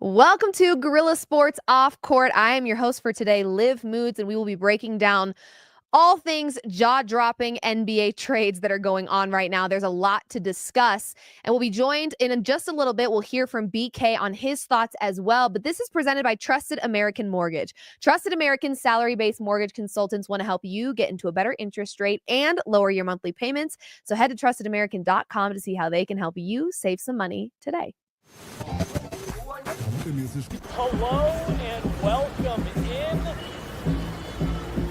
Welcome to Gorilla Sports Off Court. I am your host for today, Liv Moods, and we will be breaking down all things jaw-dropping NBA trades that are going on right now. There's a lot to discuss, and we'll be joined in just a little bit. We'll hear from BK on his thoughts as well, but this is presented by Trusted American Mortgage. Trusted American salary-based mortgage consultants want to help you get into a better interest rate and lower your monthly payments. So head to trustedamerican.com to see how they can help you save some money today. Hello and welcome in.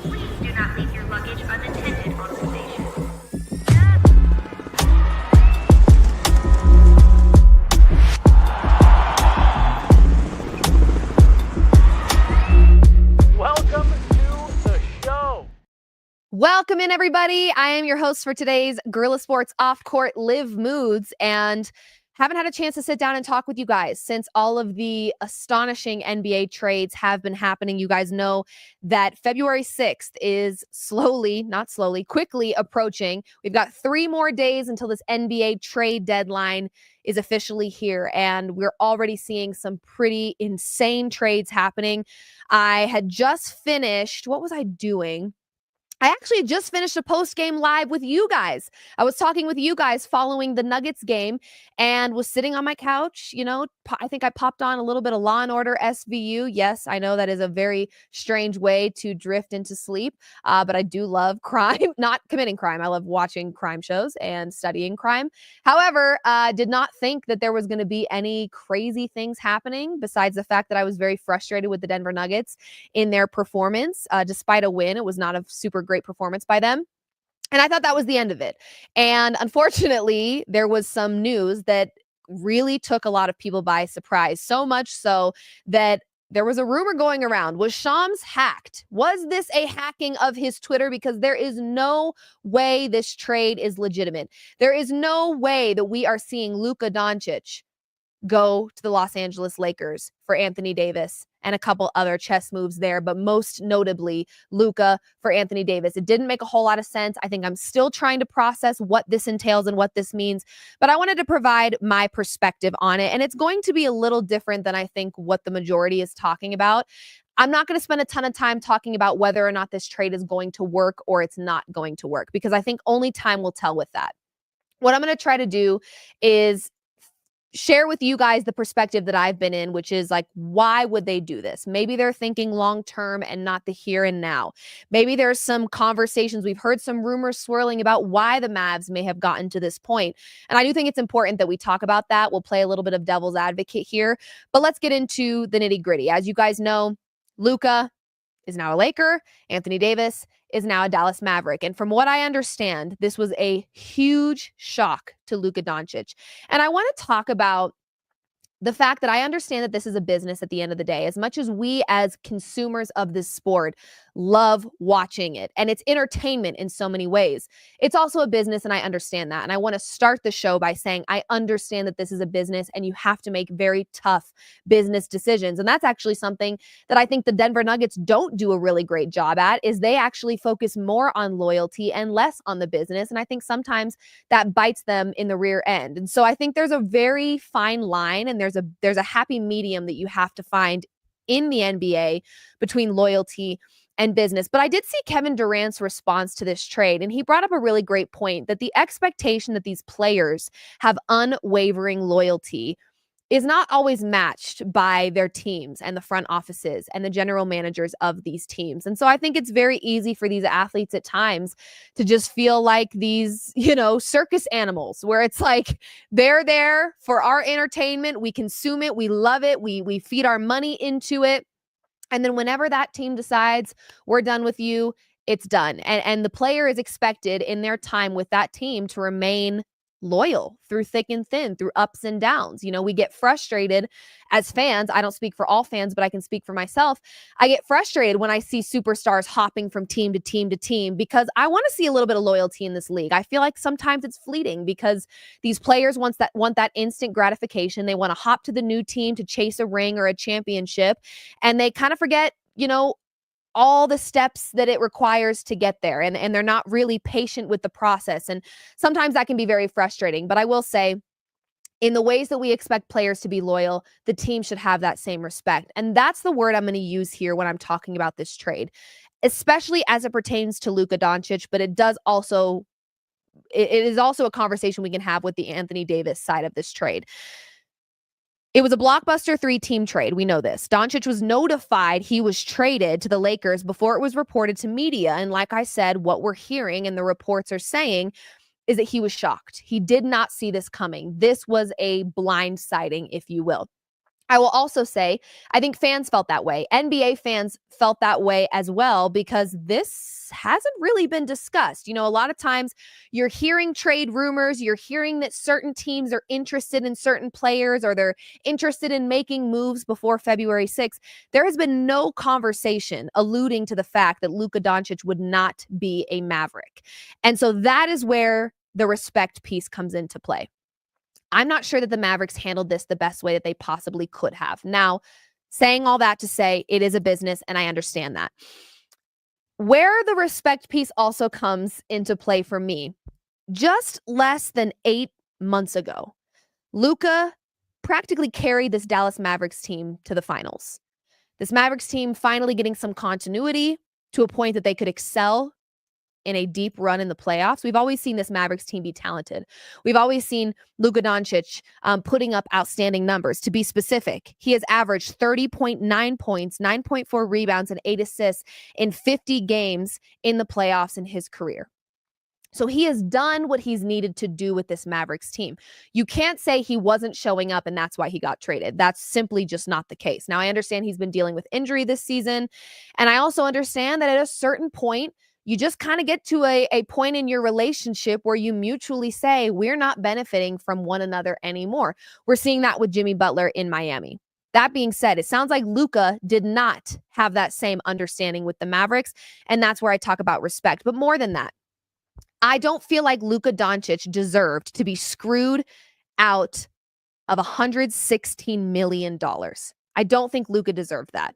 Please do not leave your luggage unattended on the station. Welcome to the show. Welcome in, everybody. I am your host for today's Gorilla Sports Off Court, Liv Moods, and haven't had a chance to sit down and talk with you guys since all of the astonishing NBA trades have been happening. You guys know that February 6th is quickly approaching. We've got 3 more days until this NBA trade deadline is officially here, and we're already seeing some pretty insane trades happening. I had just finished, what was I doing? I actually just finished a post-game live with you guys. I was talking with you guys following the Nuggets game and was sitting on my couch. I think I popped on a little bit of Law and Order SVU. Yes, I know that is a very strange way to drift into sleep, but I do love crime, not committing crime. I love watching crime shows and studying crime. However, did not think that there was going to be any crazy things happening besides the fact that I was very frustrated with the Denver Nuggets in their performance. Despite a win, it was not a super great performance by them. And I thought that was the end of it. And unfortunately, there was some news that really took a lot of people by surprise, so much so that there was a rumor going around. Was Shams hacked? Was this a hacking of his Twitter? Because there is no way this trade is legitimate. There is no way that we are seeing Luka Doncic go to the Los Angeles Lakers for Anthony Davis and a couple other chess moves there, but most notably Luka for Anthony Davis. It didn't make a whole lot of sense. I think I'm still trying to process what this entails and what this means, but I wanted to provide my perspective on it, and it's going to be a little different than I think what the majority is talking about. I'm not going to spend a ton of time talking about whether or not this trade is going to work or it's not going to work, because I think only time will tell with that. What I'm going to try to do is share with you guys the perspective that I've been in, which is like, why would they do this? Maybe they're thinking long-term and not the here and now. Maybe there's some conversations. We've heard some rumors swirling about why the Mavs may have gotten to this point. And I do think it's important that we talk about that. We'll play a little bit of devil's advocate here, but let's get into the nitty-gritty. As you guys know, Luka is now a Laker. Anthony Davis is now a Dallas Maverick. And from what I understand, this was a huge shock to Luka Doncic. And I want to talk about the fact that I understand that this is a business at the end of the day. As much as we as consumers of this sport love watching it, and it's entertainment in so many ways, it's also a business, and I understand that. And I want to start the show by saying I understand that this is a business and you have to make very tough business decisions. And that's actually something that I think the Denver Nuggets don't do a really great job at, is they actually focus more on loyalty and less on the business. And I think sometimes that bites them in the rear end. And so I think there's a very fine line, and there's a happy medium that you have to find in the NBA between loyalty and business. But I did see Kevin Durant's response to this trade, and he brought up a really great point, that the expectation that these players have unwavering loyalty is not always matched by their teams and the front offices and the general managers of these teams. And so I think it's very easy for these athletes at times to just feel like these, circus animals, where it's like they're there for our entertainment. We consume it. We love it. We feed our money into it. And then whenever that team decides we're done with you, it's done. And the player is expected in their time with that team to remain loyal through thick and thin, through ups and downs. We get frustrated as fans. I don't speak for all fans, but I can speak for myself. I get frustrated when I see superstars hopping from team to team to team, because I want to see a little bit of loyalty in this league. I feel like sometimes it's fleeting because these players want that instant gratification. They want to hop to the new team to chase a ring or a championship, and they kind of forget, all the steps that it requires to get there. And they're not really patient with the process. And sometimes that can be very frustrating. But I will say, In the ways that we expect players to be loyal, the team should have that same respect. And that's the word I'm going to use here when I'm talking about this trade, especially as it pertains to Luka Doncic, but it is also a conversation we can have with the Anthony Davis side of this trade. It was a blockbuster 3-team trade. We know this. Doncic was notified he was traded to the Lakers before it was reported to media. And like I said, what we're hearing and the reports are saying is that he was shocked. He did not see this coming. This was a blindsiding, if you will. I will also say, I think fans felt that way. NBA fans felt that way as well, because this hasn't really been discussed. A lot of times you're hearing trade rumors, you're hearing that certain teams are interested in certain players or they're interested in making moves before February 6th. There has been no conversation alluding to the fact that Luka Doncic would not be a Maverick. And so that is where the respect piece comes into play. I'm not sure that the Mavericks handled this the best way that they possibly could have. Now, saying all that to say, it is a business, and I understand that. Where the respect piece also comes into play for me, just less than 8 months ago, Luka practically carried this Dallas Mavericks team to the finals. This Mavericks team finally getting some continuity to a point that they could excel in a deep run in the playoffs. We've always seen this Mavericks team be talented. We've always seen Luka Doncic putting up outstanding numbers. To be specific, he has averaged 30.9 points, 9.4 rebounds, and 8 assists in 50 games in the playoffs in his career. So he has done what he's needed to do with this Mavericks team. You can't say he wasn't showing up and that's why he got traded. That's simply just not the case. Now, I understand he's been dealing with injury this season, and I also understand that at a certain point, you just kind of get to a point in your relationship where you mutually say, we're not benefiting from one another anymore. We're seeing that with Jimmy Butler in Miami. That being said, it sounds like Luka did not have that same understanding with the Mavericks, and that's where I talk about respect. But more than that, I don't feel like Luka Doncic deserved to be screwed out of $116 million. I don't think Luka deserved that.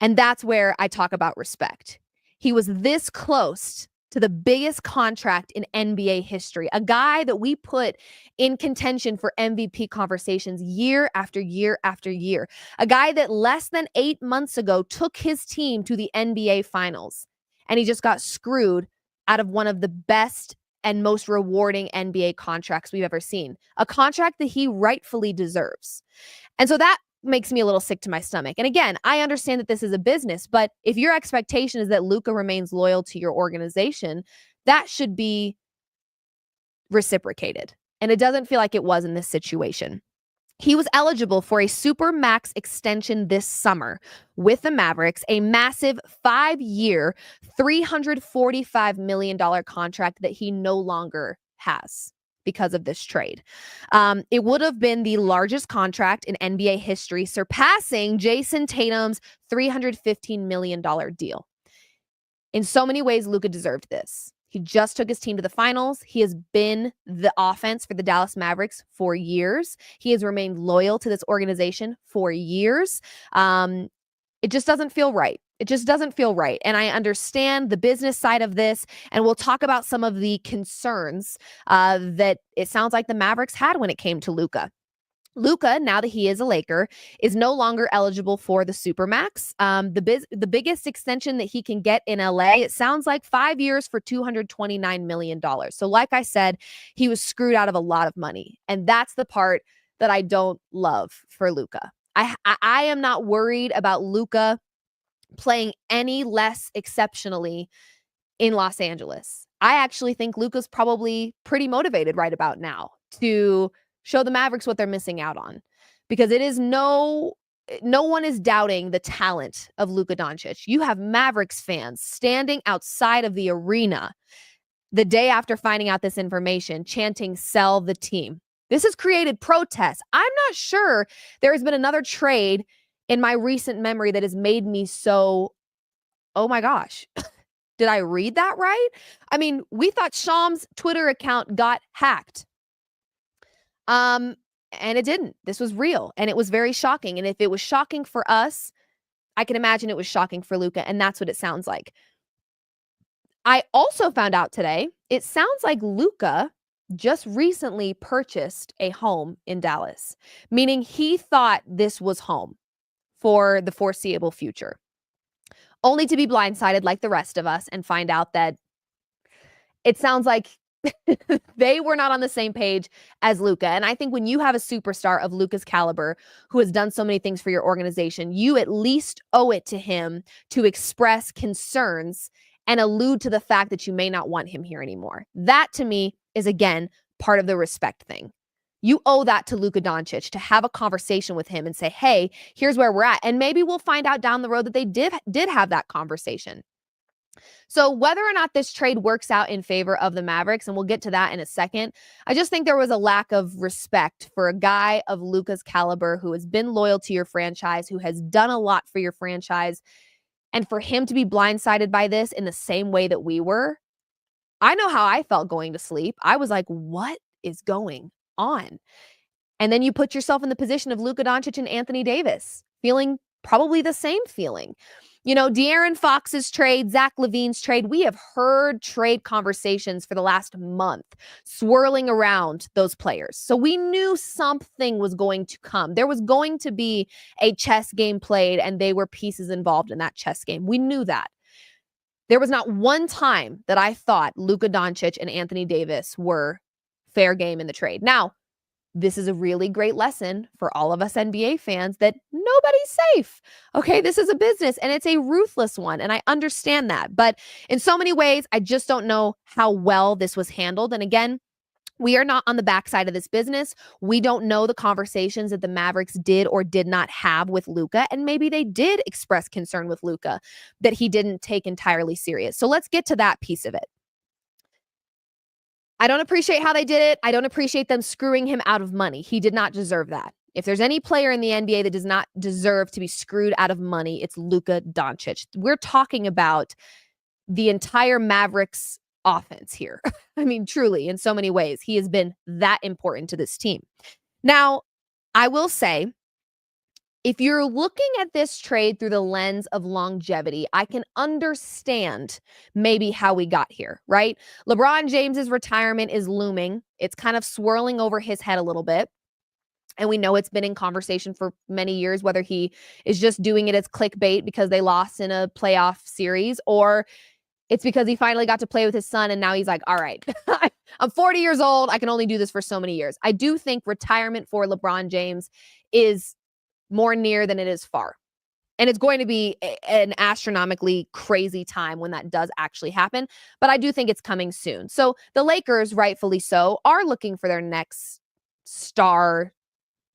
And that's where I talk about respect. He was this close to the biggest contract in NBA history, a guy that we put in contention for MVP conversations year after year after year, a guy that less than 8 months ago took his team to the NBA Finals, and he just got screwed out of one of the best and most rewarding NBA contracts we've ever seen, a contract that he rightfully deserves. And so that makes me a little sick to my stomach. And again, I understand that this is a business, but if your expectation is that Luka remains loyal to your organization, that should be reciprocated. And it doesn't feel like it was in this situation. He was eligible for a super max extension this summer with the Mavericks, a massive 5-year, $345 million contract that he no longer has because of this trade. It would have been the largest contract in NBA history, surpassing Jason Tatum's $315 million deal. In so many ways, Luka deserved this. He just took his team to the finals. He has been the offense for the Dallas Mavericks for years. He has remained loyal to this organization for years. It just doesn't feel right. It just doesn't feel right. And I understand the business side of this, and we'll talk about some of the concerns that it sounds like the Mavericks had when it came to Luka. Luka, now that he is a Laker, is no longer eligible for the Supermax. The biggest extension that he can get in LA, it sounds like 5 years for $229 million. So like I said, he was screwed out of a lot of money. And that's the part that I don't love for Luka. I am not worried about Luka playing any less exceptionally in Los Angeles. I actually think Luka's probably pretty motivated right about now to show the Mavericks what they're missing out on, because it is no one is doubting the talent of Luka Doncic. You have Mavericks fans standing outside of the arena the day after finding out this information, chanting, "Sell the team." This has created protests. I'm not sure there has been another trade in my recent memory that has made me so, oh my gosh, did I read that right? I mean, we thought Sham's Twitter account got hacked. And it didn't. This was real, and it was very shocking. And if it was shocking for us, I can imagine it was shocking for Luka, and that's what it sounds like. I also found out today, it sounds like Luka just recently purchased a home in Dallas, meaning he thought this was home for the foreseeable future, only to be blindsided like the rest of us and find out that it sounds like they were not on the same page as Luka. And I think when you have a superstar of Luka's caliber who has done so many things for your organization, you at least owe it to him to express concerns and allude to the fact that you may not want him here anymore. That to me is, again, part of the respect thing. You owe that to Luka Doncic to have a conversation with him and say, hey, here's where we're at. And maybe we'll find out down the road that they did have that conversation. So whether or not this trade works out in favor of the Mavericks, and we'll get to that in a second, I just think there was a lack of respect for a guy of Luka's caliber who has been loyal to your franchise, who has done a lot for your franchise. And for him to be blindsided by this in the same way that we were, I know how I felt going to sleep. I was like, what is going on? And then you put yourself in the position of Luka Doncic and Anthony Davis, feeling probably the same feeling. You know, De'Aaron Fox's trade, Zach LaVine's trade, we have heard trade conversations for the last month swirling around those players. So we knew something was going to come. There was going to be a chess game played, and they were pieces involved in that chess game. We knew that. There was not one time that I thought Luka Doncic and Anthony Davis were fair game in the trade. Now, this is a really great lesson for all of us NBA fans that nobody's safe. Okay, this is a business and it's a ruthless one. And I understand that. But in so many ways, I just don't know how well this was handled. And again, we are not on the backside of this business. We don't know the conversations that the Mavericks did or did not have with Luka. And maybe they did express concern with Luka that he didn't take entirely serious. So let's get to that piece of it. I don't appreciate how they did it. I don't appreciate them screwing him out of money. He did not deserve that. If there's any player in the NBA that does not deserve to be screwed out of money, it's Luka Doncic. We're talking about the entire Mavericks offense here. I mean, truly, in so many ways, he has been that important to this team. Now, I will say, if you're looking at this trade through the lens of longevity, I can understand maybe how we got here, right? LeBron James's retirement is looming. It's kind of swirling over his head a little bit. And we know it's been in conversation for many years, whether he is just doing it as clickbait because they lost in a playoff series, or it's because he finally got to play with his son and now he's like, all right, I'm 40 years old. I can only do this for so many years. I do think retirement for LeBron James is more near than it is far. And it's going to be an astronomically crazy time when that does actually happen. But I do think it's coming soon. So the Lakers, rightfully so, are looking for their next star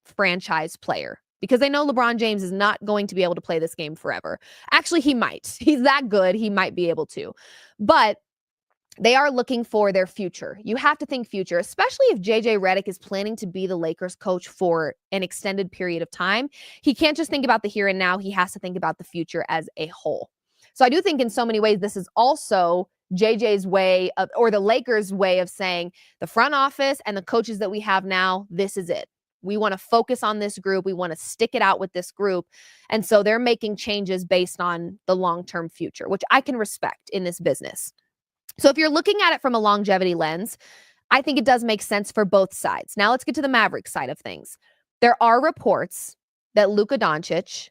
franchise player because they know LeBron James is not going to be able to play this game forever. Actually, he might. He's that good. He might be able to. But they are looking for their future. You have to think future, especially if JJ Redick is planning to be the Lakers coach for an extended period of time. He can't just think about the here and now. He has to think about the future as a whole. So I do think in so many ways, this is also JJ's way of, or the Lakers' way of saying the front office and the coaches that we have now, this is it. We want to focus on this group. We want to stick it out with this group. And so they're making changes based on the long-term future, which I can respect in this business. So if you're looking at it from a longevity lens, I think it does make sense for both sides. Now let's get to the Mavericks side of things. There are reports that Luka Doncic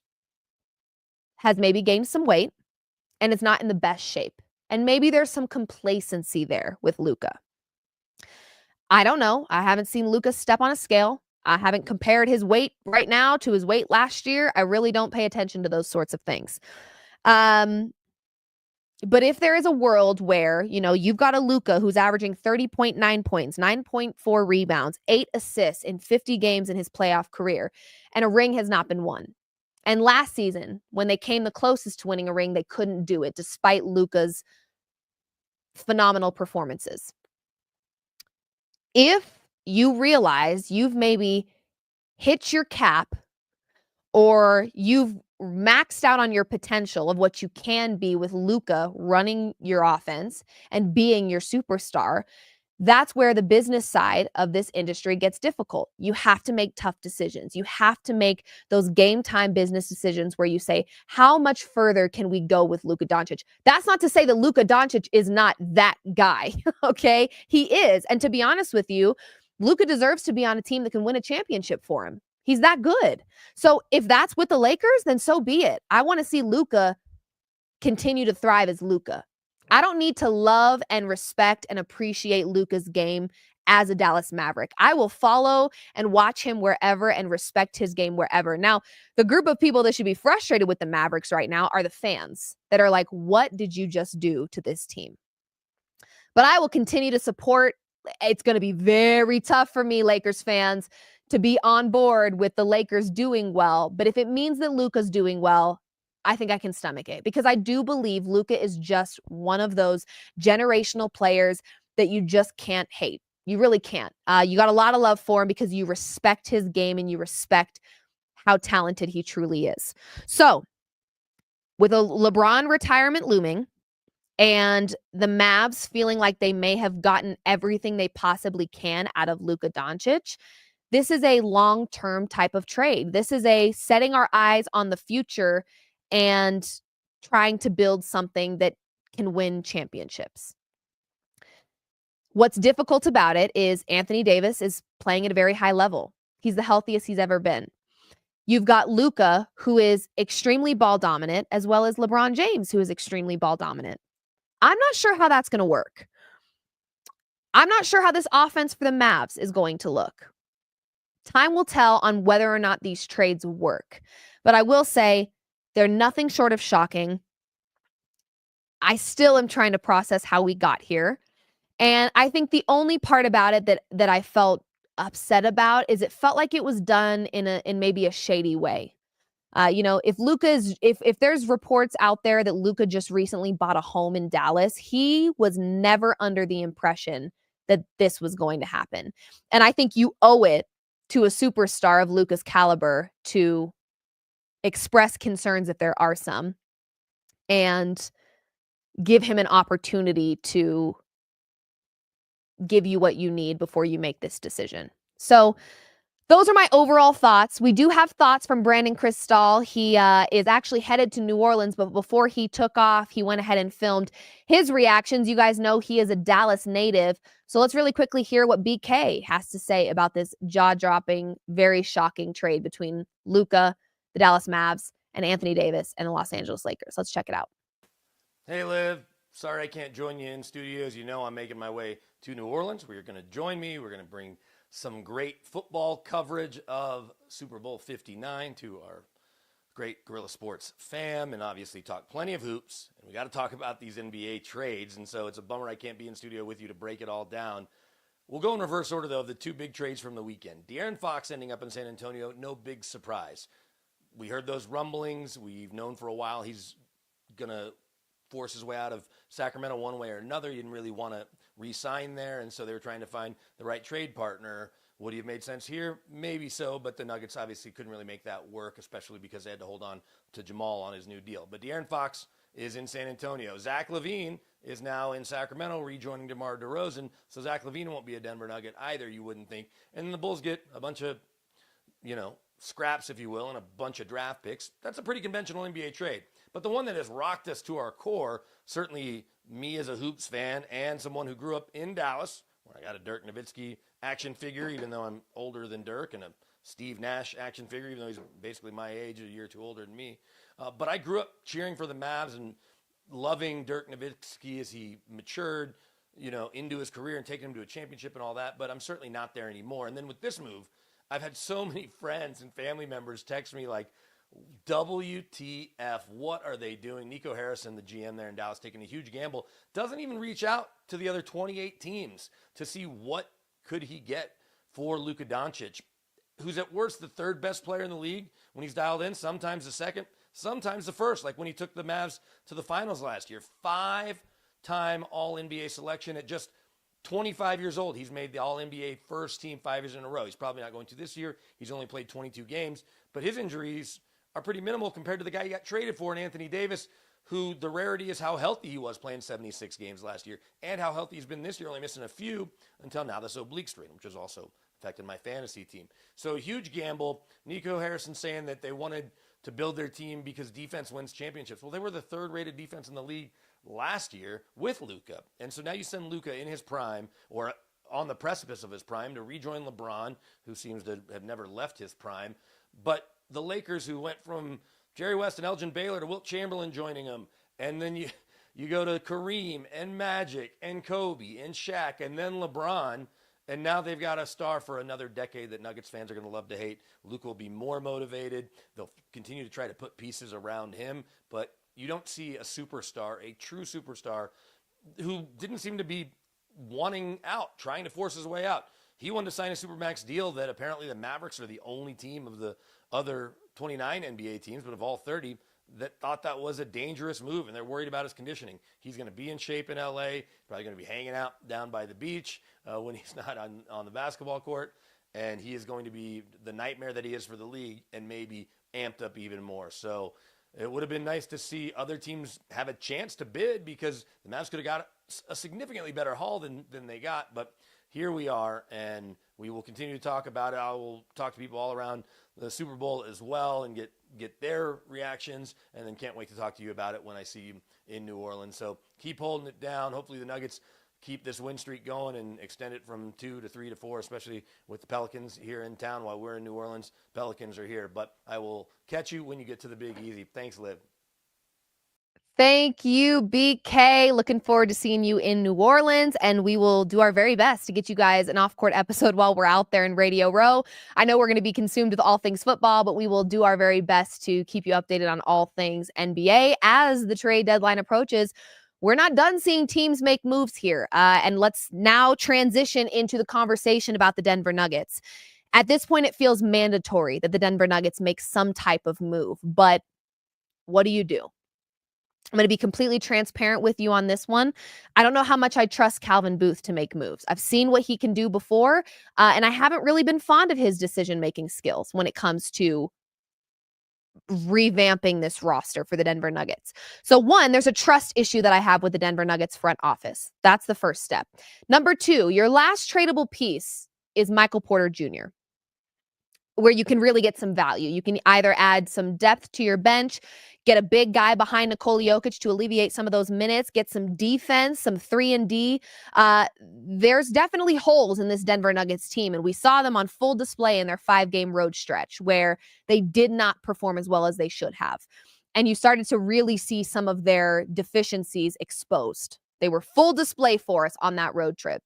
has maybe gained some weight and is not in the best shape. And maybe there's some complacency there with Luka. I don't know. I haven't seen Luka step on a scale. I haven't compared his weight right now to his weight last year. I really don't pay attention to those sorts of things. But if there is a world where, you know, you've got a Luka who's averaging 30.9 points, 9.4 rebounds, 8 assists in 50 games in his playoff career, and a ring has not been won. And last season, when they came the closest to winning a ring, they couldn't do it despite Luka's phenomenal performances. If you realize you've maybe hit your cap or you've maxed out on your potential of what you can be with Luka running your offense and being your superstar, That's where the business side of this industry gets difficult. You have to make tough decisions. You have to make those game time business decisions where you say, how much further can we go with Luka Doncic? That's not to say that Luka Doncic is not that guy, okay? He is. And to be honest with you, Luka deserves to be on a team that can win a championship for him. He's that good. So if that's with the Lakers, then so be it. I want to see Luka continue to thrive as Luka. I don't need to love and respect and appreciate Luka's game as a Dallas Maverick. I will follow and watch him wherever and respect his game wherever. Now, the group of people that should be frustrated with the Mavericks right now are the fans that are like, what did you just do to this team? But I will continue to support. It's going to be very tough for me, Lakers fans, to be on board with the Lakers doing well. But if it means that Luka's doing well, I think I can stomach it, because I do believe Luka is just one of those generational players that you just can't hate. You really can't. You got a lot of love for him because you respect his game and you respect how talented he truly is. So with a LeBron retirement looming and the Mavs feeling like they may have gotten everything they possibly can out of Luka Doncic, this is a long-term type of trade. This is a setting our eyes on the future and trying to build something that can win championships. What's difficult about it is Anthony Davis is playing at a very high level. He's the healthiest he's ever been. You've got Luka, who is extremely ball dominant, as well as LeBron James, who is extremely ball dominant. I'm not sure how that's going to work. I'm not sure how this offense for the Mavs is going to look. Time will tell on whether or not these trades work. But I will say they're nothing short of shocking. I still am trying to process how we got here. And I think the only part about it that I felt upset about is it felt like it was done in maybe a shady way. If there's reports out there that Luka just recently bought a home in Dallas, he was never under the impression that this was going to happen. And I think you owe it to a superstar of Luka's caliber to express concerns if there are some, and give him an opportunity to give you what you need before you make this decision. So those are my overall thoughts. We do have thoughts from Brandon Cristal. He is actually headed to New Orleans, but before he took off, he went ahead and filmed his reactions. You guys know he is a Dallas native. So let's really quickly hear what BK has to say about this jaw-dropping, very shocking trade between Luka, the Dallas Mavs, and Anthony Davis and the Los Angeles Lakers. Let's check it out. Hey, Liv. Sorry I can't join you in studio. As you know, I'm making my way to New Orleans, where you're going to join me. We're going to bring some great football coverage of Super Bowl 59 to our great Guerrilla Sports fam, and obviously talk plenty of hoops. And we got to talk about these NBA trades, and so it's a bummer I can't be in studio with you to break it all down. We'll go in reverse order, though, of the two big trades from the weekend. De'Aaron Fox ending up in San Antonio, no big surprise. We heard those rumblings. We've known for a while he's going to force his way out of Sacramento one way or another. He didn't really want to re-sign there, and so they were trying to find the right trade partner. Would he have made sense here? Maybe so, but the Nuggets obviously couldn't really make that work, especially because they had to hold on to Jamal on his new deal. But De'Aaron Fox is in San Antonio. Zach LaVine is now in Sacramento, rejoining DeMar DeRozan, so Zach LaVine won't be a Denver Nugget either, you wouldn't think. And the Bulls get a bunch of, scraps, if you will, and a bunch of draft picks. That's a pretty conventional NBA trade. But the one that has rocked us to our core, certainly me as a Hoops fan and someone who grew up in Dallas, where I got a Dirk Nowitzki action figure, even though I'm older than Dirk, and a Steve Nash action figure, even though he's basically my age, a year or two older than me. But I grew up cheering for the Mavs and loving Dirk Nowitzki as he matured, into his career and taking him to a championship and all that. But I'm certainly not there anymore. And then with this move, I've had so many friends and family members text me like, WTF, what are they doing? Nico Harrison, the GM there in Dallas, taking a huge gamble, doesn't even reach out to the other 28 teams to see what could he get for Luka Doncic, who's at worst the third best player in the league when he's dialed in, sometimes the second, sometimes the first, like when he took the Mavs to the finals last year. 5-time All-NBA selection at just 25 years old. He's made the All-NBA first team 5 years in a row. He's probably not going to this year. He's only played 22 games, but his injuries are pretty minimal compared to the guy he got traded for in Anthony Davis, who the rarity is how healthy he was playing 76 games last year and how healthy he's been this year, only missing a few until now this oblique strain, which has also affected my fantasy team. So huge gamble. Nico Harrison saying that they wanted to build their team because defense wins championships. Well, they were the third-rated defense in the league last year with Luka. And so now you send Luka in his prime or on the precipice of his prime to rejoin LeBron, who seems to have never left his prime. But the Lakers, who went from Jerry West and Elgin Baylor to Wilt Chamberlain joining them, and then you go to Kareem and Magic and Kobe and Shaq and then LeBron, and now they've got a star for another decade that Nuggets fans are going to love to hate. Luka will be more motivated. They'll continue to try to put pieces around him, but you don't see a superstar, a true superstar, who didn't seem to be wanting out, trying to force his way out. He wanted to sign a Supermax deal that apparently the Mavericks are the only team of the other 29 NBA teams, but of all 30, that thought that was a dangerous move, and they're worried about his conditioning. He's going to be in shape in L.A., probably going to be hanging out down by the beach when he's not on the basketball court, and he is going to be the nightmare that he is for the league and maybe amped up even more. So it would have been nice to see other teams have a chance to bid because the Mavs could have got a significantly better haul than they got, but here we are, and we will continue to talk about it. I will talk to people all around the Super Bowl as well and get their reactions, and then can't wait to talk to you about it when I see you in New Orleans. So keep holding it down. Hopefully the Nuggets keep this win streak going and extend it from 2 to 3 to 4, especially with the Pelicans here in town while we're in New Orleans. Pelicans are here, but I will catch you when you get to the Big Easy. Thanks, Liv. Thank you, BK. Looking forward to seeing you in New Orleans, and we will do our very best to get you guys an off-court episode while we're out there in Radio Row. I know we're going to be consumed with all things football, but we will do our very best to keep you updated on all things NBA. As the trade deadline approaches, we're not done seeing teams make moves here, and let's now transition into the conversation about the Denver Nuggets. At this point, it feels mandatory that the Denver Nuggets make some type of move, but what do you do? I'm going to be completely transparent with you on this one. I don't know how much I trust Calvin Booth to make moves. I've seen what he can do before, and I haven't really been fond of his decision-making skills when it comes to revamping this roster for the Denver Nuggets. So one, there's a trust issue that I have with the Denver Nuggets front office. That's the first step. Number two, your last tradable piece is Michael Porter Jr., where you can really get some value. You can either add some depth to your bench, get a big guy behind Nikola Jokic to alleviate some of those minutes, get some defense, some 3-and-D. There's definitely holes in this Denver Nuggets team, and we saw them on full display in their 5-game road stretch where they did not perform as well as they should have. And you started to really see some of their deficiencies exposed. They were full display for us on that road trip.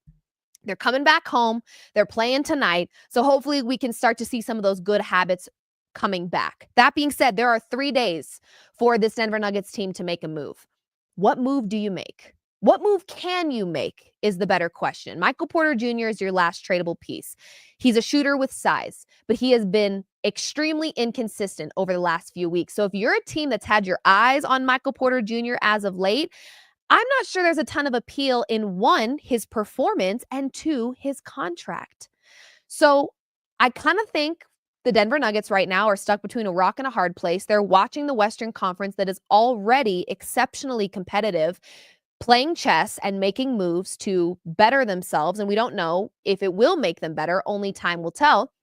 They're coming back home. They're playing tonight. So hopefully we can start to see some of those good habits coming back. That being said, there are 3 days for this Denver Nuggets team to make a move. What move do you make? What move can you make is the better question. Michael Porter Jr. is your last tradable piece. He's a shooter with size, but he has been extremely inconsistent over the last few weeks. So if you're a team that's had your eyes on Michael Porter Jr. as of late, I'm not sure there's a ton of appeal in one, his performance, and two, his contract. So I kind of think the Denver Nuggets right now are stuck between a rock and a hard place. They're watching the Western Conference that is already exceptionally competitive, playing chess and making moves to better themselves. And we don't know if it will make them better. Only time will tell.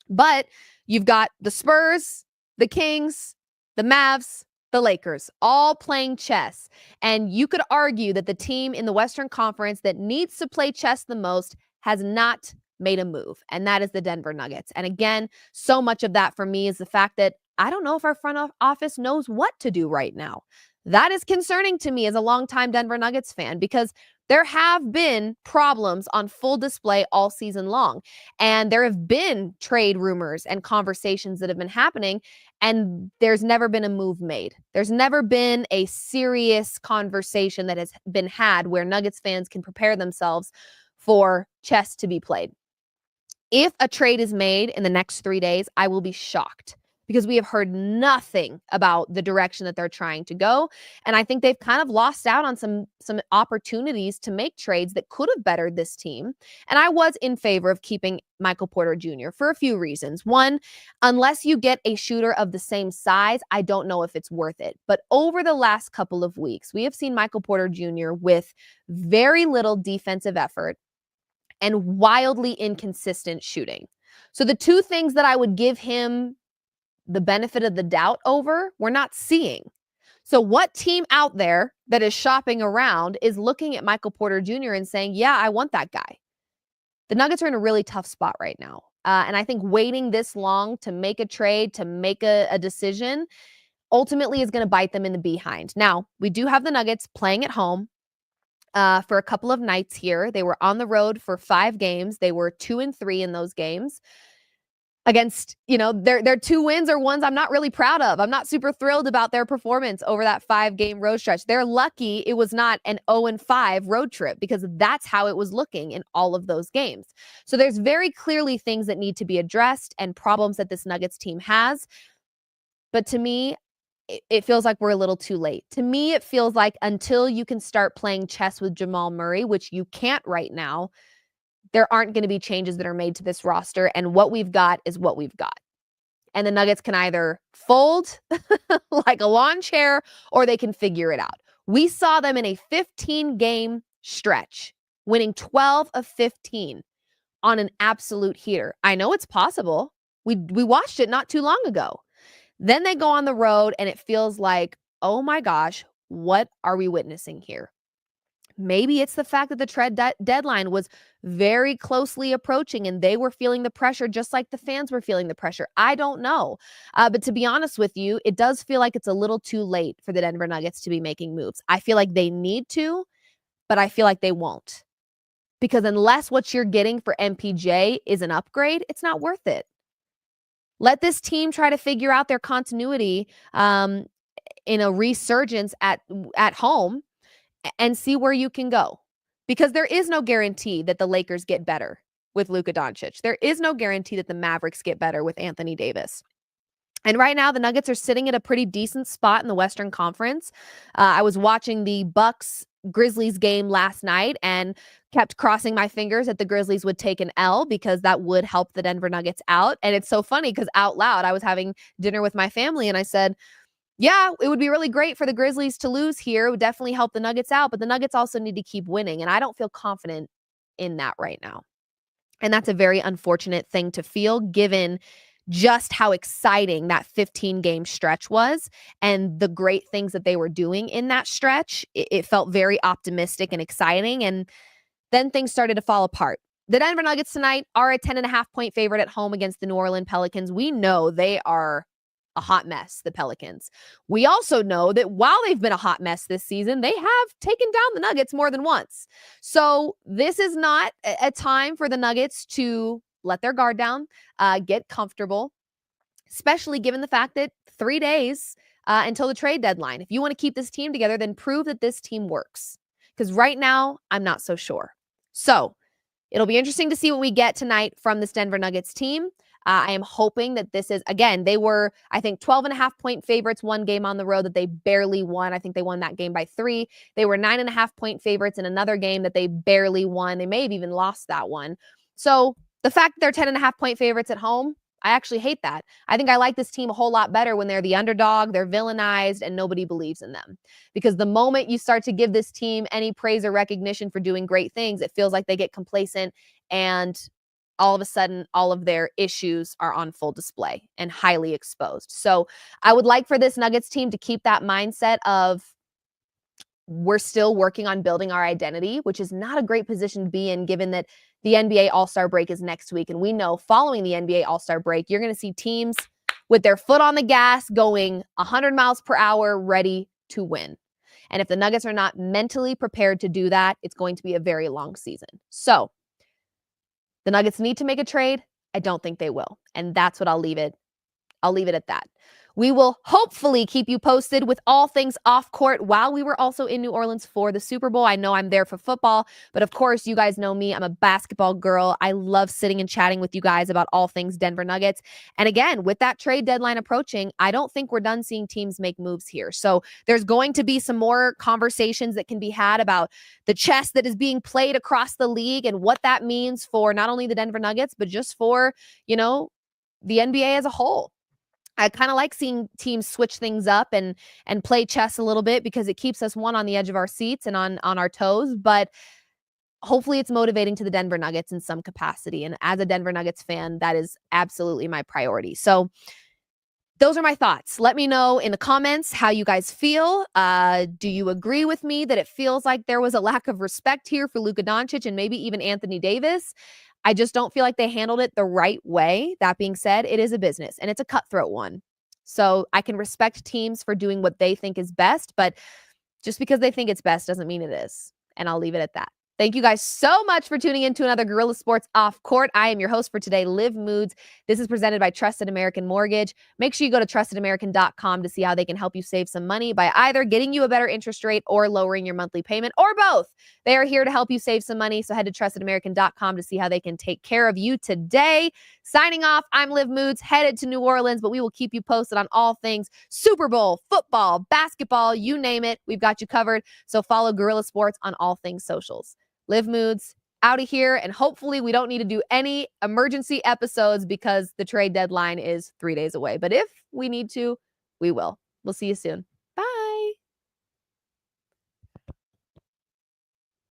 But you've got the Spurs, the Kings, the Mavs, the Lakers, all playing chess. And you could argue that the team in the Western Conference that needs to play chess the most has not made a move, and that is the Denver Nuggets. And again, so much of that for me is the fact that I don't know if our front office knows what to do right now. That is concerning to me as a longtime Denver Nuggets fan because there have been problems on full display all season long. And there have been trade rumors and conversations that have been happening, and there's never been a move made. There's never been a serious conversation that has been had where Nuggets fans can prepare themselves for chess to be played. If a trade is made in the next 3 days, I will be shocked because we have heard nothing about the direction that they're trying to go. And I think they've kind of lost out on some opportunities to make trades that could have bettered this team. And I was in favor of keeping Michael Porter Jr. for a few reasons. One, unless you get a shooter of the same size, I don't know if it's worth it. But over the last couple of weeks, we have seen Michael Porter Jr. with very little defensive effort and wildly inconsistent shooting. So the two things that I would give him the benefit of the doubt over, we're not seeing. So what team out there that is shopping around is looking at Michael Porter Jr. and saying, yeah, I want that guy? The Nuggets are in a really tough spot right now. And I think waiting this long to make a trade, to make a decision, ultimately is going to bite them in the behind. Now, we do have the Nuggets playing at home for a couple of nights here. They were on the road for 5 games. They were 2-3 in those games. Against, their 2 wins are ones I'm not really proud of. I'm not super thrilled about their performance over that 5-game road stretch. They're lucky it was not an 0-5 road trip, because that's how it was looking in all of those games. So there's very clearly things that need to be addressed and problems that this Nuggets team has. But to me, it feels like we're a little too late. To me, it feels like until you can start playing chess with Jamal Murray, which you can't right now, there aren't going to be changes that are made to this roster, and what we've got is what we've got. And the Nuggets can either fold like a lawn chair, or they can figure it out. We saw them in a 15-game stretch, winning 12 of 15 on an absolute heater. I know it's possible. We watched it not too long ago. Then they go on the road, and it feels like, oh my gosh, what are we witnessing here? Maybe it's the fact that the trade deadline was very closely approaching and they were feeling the pressure just like the fans were feeling the pressure. I don't know. But to be honest with you, it does feel like it's a little too late for the Denver Nuggets to be making moves. I feel like they need to, but I feel like they won't. Because unless what you're getting for MPJ is an upgrade, it's not worth it. Let this team try to figure out their continuity in a resurgence at home, and see where you can go. Because there is no guarantee that the Lakers get better with Luka Doncic. There is no guarantee that the Mavericks get better with Anthony Davis. And right now, the Nuggets are sitting at a pretty decent spot in the Western Conference. I was watching the Bucks-Grizzlies game last night and kept crossing my fingers that the Grizzlies would take an L, because that would help the Denver Nuggets out. And it's so funny because out loud, I was having dinner with my family and I said, yeah, it would be really great for the Grizzlies to lose here. It would definitely help the Nuggets out, but the Nuggets also need to keep winning, and I don't feel confident in that right now. And that's a very unfortunate thing to feel, given just how exciting that 15-game stretch was and the great things that they were doing in that stretch. It felt very optimistic and exciting, and then things started to fall apart. The Denver Nuggets tonight are a 10.5-point favorite at home against the New Orleans Pelicans. We know they are a hot mess, the Pelicans. We also know that while they've been a hot mess this season, they have taken down the Nuggets more than once. So this is not a time for the Nuggets to let their guard down, get comfortable, especially given the fact that 3 days until the trade deadline. If you want to keep this team together, then prove that this team works. Because right now, I'm not so sure. So it'll be interesting to see what we get tonight from this Denver Nuggets team. I am hoping that this is, again, they were, I think, 12.5-point favorites one game on the road that they barely won. I think they won that game by 3. They were 9.5-point favorites in another game that they barely won. They may have even lost that one. So the fact that they're 10.5-point favorites at home, I actually hate that. I think I like this team a whole lot better when they're the underdog, they're villainized, and nobody believes in them. Because the moment you start to give this team any praise or recognition for doing great things, it feels like they get complacent, and all of a sudden, all of their issues are on full display and highly exposed. So I would like for this Nuggets team to keep that mindset of, we're still working on building our identity, which is not a great position to be in, given that the NBA All-Star break is next week. And we know following the NBA All-Star break, you're going to see teams with their foot on the gas going 100 miles per hour, ready to win. And if the Nuggets are not mentally prepared to do that, it's going to be a very long season. So the Nuggets need to make a trade. I don't think they will. And that's what I'll leave it at that. We will hopefully keep you posted with all things off court while we were also in New Orleans for the Super Bowl. I know I'm there for football, but of course, you guys know me. I'm a basketball girl. I love sitting and chatting with you guys about all things Denver Nuggets. And again, with that trade deadline approaching, I don't think we're done seeing teams make moves here. So there's going to be some more conversations that can be had about the chess that is being played across the league and what that means for not only the Denver Nuggets, but just for, the NBA as a whole. I kind of like seeing teams switch things up and play chess a little bit because it keeps us on the edge of our seats and on our toes. But hopefully it's motivating to the Denver Nuggets in some capacity. And as a Denver Nuggets fan, that is absolutely my priority. So those are my thoughts. Let me know in the comments how you guys feel. Do you agree with me that it feels like there was a lack of respect here for Luka Doncic and maybe even Anthony Davis? I just don't feel like they handled it the right way. That being said, it is a business and it's a cutthroat one. So I can respect teams for doing what they think is best, but just because they think it's best doesn't mean it is. And I'll leave it at that. Thank you guys so much for tuning in to another Guerrilla Sports Off Court. I am your host for today, Liv Moods. This is presented by Trusted American Mortgage. Make sure you go to trustedamerican.com to see how they can help you save some money by either getting you a better interest rate or lowering your monthly payment, or both. They are here to help you save some money, so head to trustedamerican.com to see how they can take care of you today. Signing off, I'm Liv Moods, headed to New Orleans, but we will keep you posted on all things Super Bowl, football, basketball, you name it. We've got you covered. So follow Guerrilla Sports on all things socials. Liv Moods, out of here, and hopefully we don't need to do any emergency episodes because the trade deadline is 3 days away. But if we need to, we will. We'll see you soon.